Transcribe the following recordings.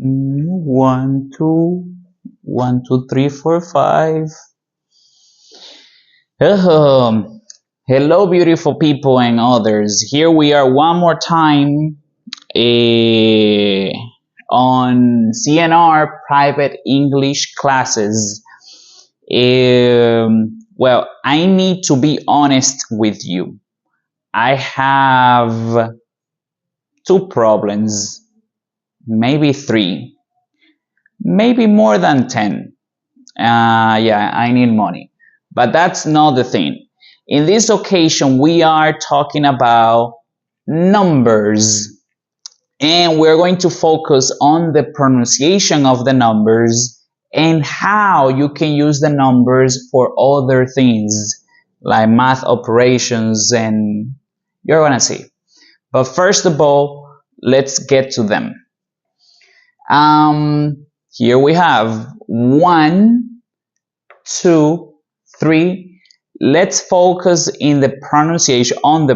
1, 2, 1, 2, 3, 4, 5. Hello, beautiful people and others. Here we are one more time on CNR private English classes. Well, I need to be honest with you. I have two problems, maybe three, maybe more than 10. Yeah, I need money. But that's not the thing. In this occasion, we are talking about numbers. And we're going to focus on the pronunciation of the numbers and how you can use the numbers for other things like math operations, and you're gonna see. But first of all, let's get to them. Here we have 1, 2, 3. Let's focus on the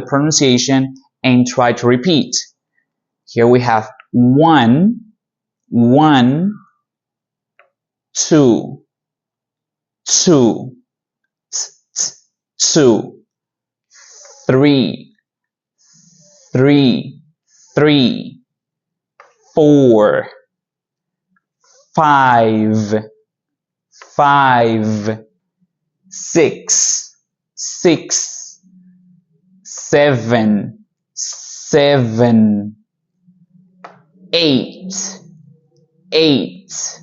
pronunciation and try to repeat. Here we have 1, 1, 2, 2, 2, 3, 3, 3, 4, 5, 5, 6, 6, 7, 7, 8, 8,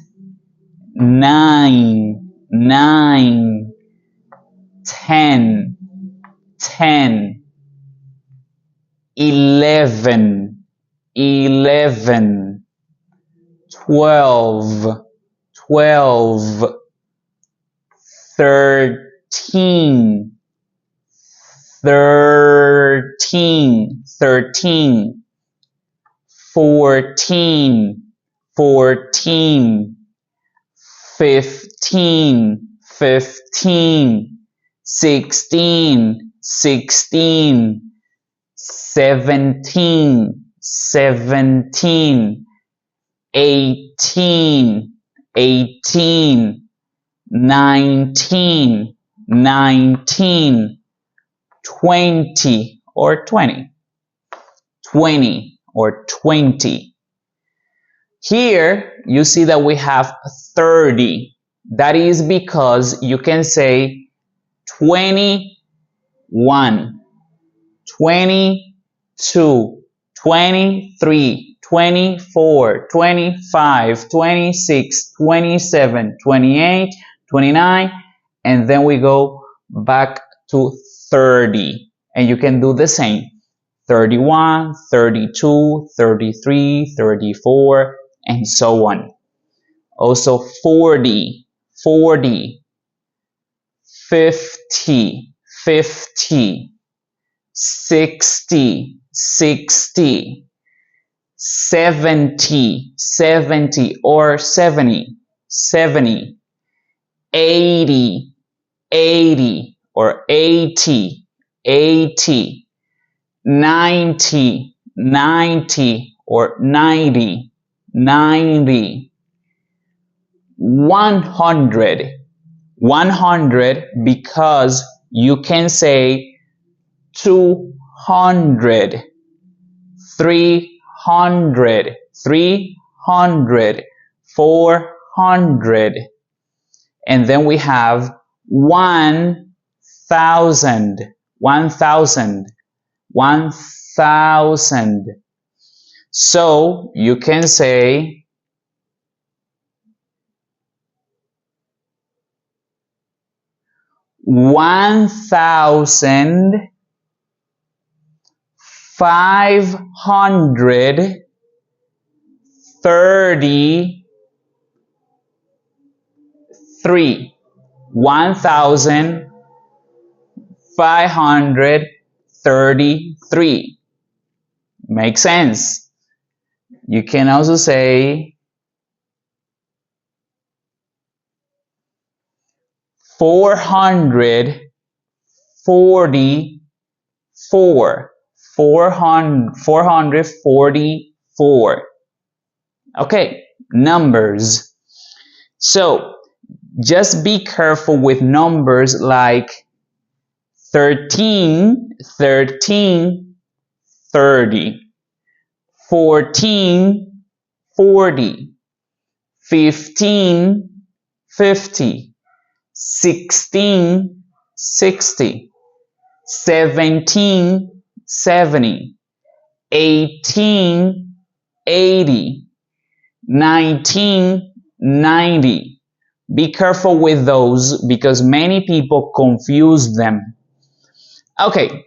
9, 9, 10, 10, 11, 11, 12, 12, 13, 13, 13, 14, 14, 15, 15, 16, 16, 17, 17, 18, 18, 19, 19, 20 or 20, 20 or 20. Here you see that we have 30. That is because you can say 21, 22, 23, 24, 25, 26, 27, 28, 29, and then we go back to 30. And you can do the same. 31, 32, 33, 34, and so on. Also 40, 40, 50, 50, 60, 60, 70, 70 or 70, 70, 80, 80 or 80, 80, 90, 90 or 90, 90, 100, 100 because you can say 200, 300, 300, 400, and then we have 1,000, 1,000, 1,000. So you can say 1,533, 1,533. Makes sense. You can also say 444, 444. Okay, numbers. So just be careful with numbers like 13, 13, 30, 14, 40, 15, 50, 16, 60, 17, 70, 18, 80, 19, 90. Be careful with those because many people confuse them. Okay,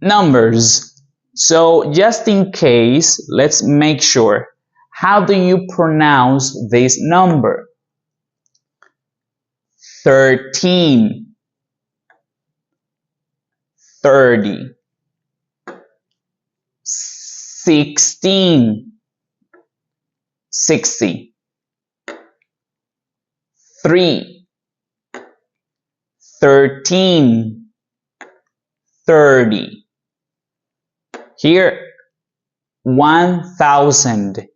numbers. So just in case, let's make sure. How do you pronounce this number? 13, 30, 16, 60, 3, 13, 30. Here, 1,000.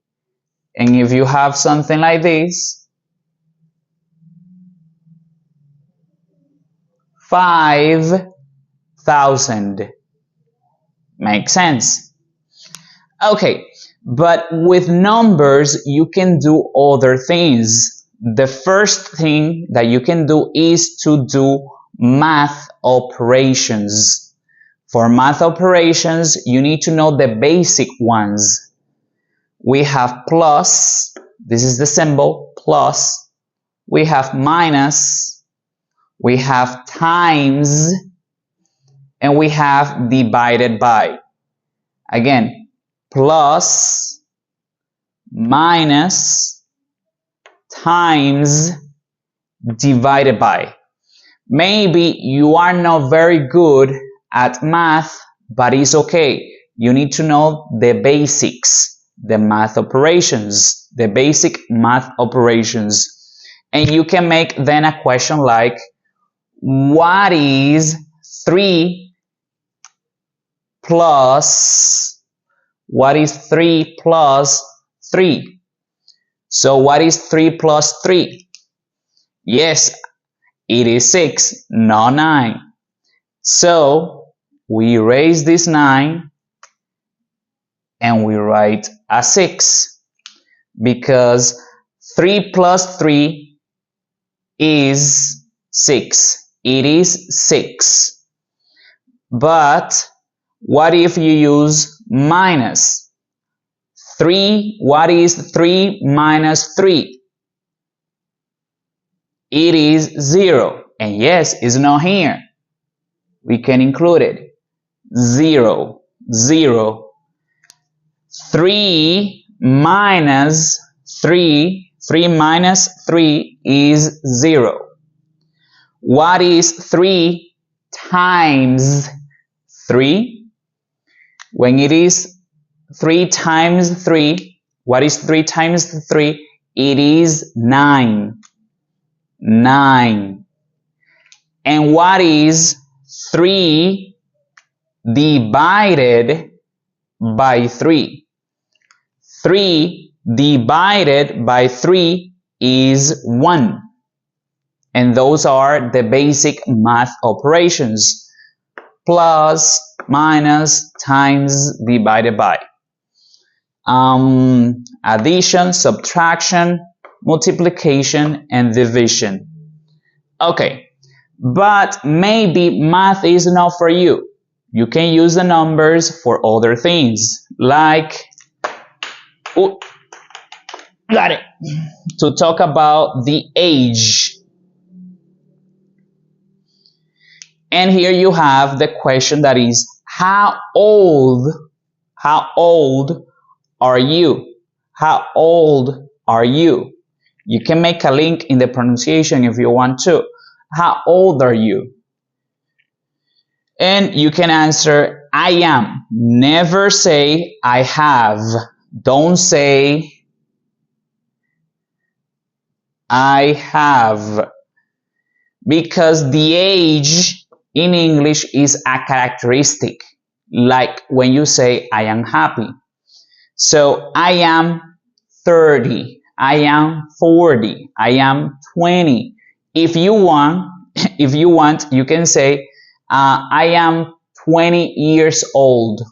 And if you have something like this, 5,000. Makes sense? Okay, but with numbers, you can do other things. The first thing that you can do is to do math operations. For math operations, you need to know the basic ones. We have plus, this is the symbol, plus. We have minus, we have times, and we have divided by. Again, plus, minus, times, divided by. Maybe you are not very good at math, but it's okay. You need to know the basics, the math operations, the basic math operations. And you can make then a question like, what is 3 plus 3? So what is 3 plus 3? Yes, it is 6, not 9. So we erase this 9 and we write a 6 because 3 plus 3 is 6. It is 6. But what if you use minus? 3, what is 3 minus 3? It is 0. And yes, it's not here. We can include it. 0, 0. 3 minus 3, 3 minus 3 is 0. What is 3 times 3? When it is 3 times 3, what is 3 times 3? It is 9. 9. And what is 3 divided by 3? 3 divided by 3 is 1. And those are the basic math operations. Plus, minus, times, divided by. Addition, subtraction, multiplication, and division. Okay, but maybe math is not for you. You can use the numbers for other things, like, got it, to talk about the age. And here you have the question that is, how old are you? How old are you? You can make a link in the pronunciation if you want to. How old are you? And you can answer, I am. Never say, I have. Don't say, I have. Because the age in English is a characteristic, like when you say, I am happy. So I am 30. I am 40. I am 20. If you want, if you want, you can say, I am 20 years old.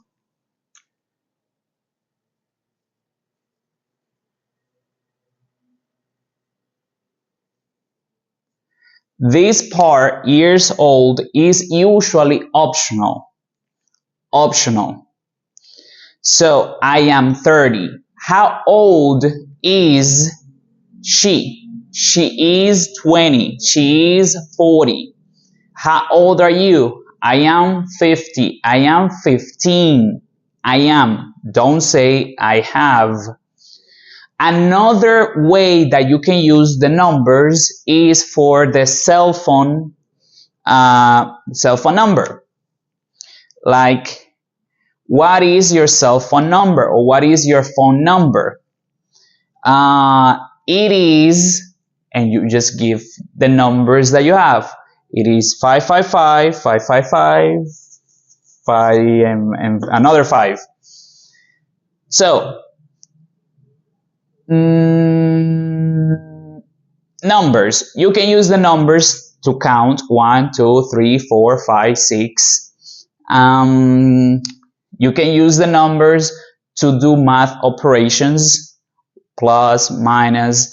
This part, years old, is usually optional. Optional. So I am 30. How old is she? She is 20. She is 40. How old are you? I am 50. I am 15. I am. Don't say I have. Another way that you can use the numbers is for the cell phone number. Like, what is your cell phone number, or what is your phone number? It is, and you just give the numbers that you have. It is 555, 555, 5, and another 5. So, numbers. You can use the numbers to count 1, 2, 3, 4, 5, 6. You can use the numbers to do math operations, plus, minus,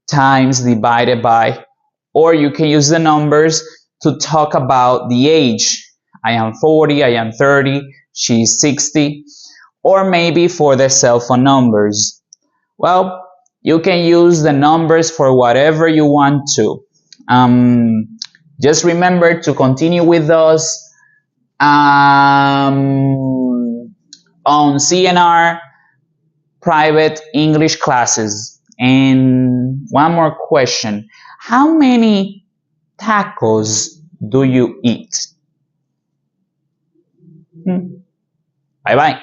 times, divided by, or you can use the numbers to talk about the age. I am 40, I am 30, she's 60, or maybe for the cell phone numbers. Well, you can use the numbers for whatever you want to. Just remember to continue with us on CNR private English classes. And one more question. How many tacos do you eat? Bye bye.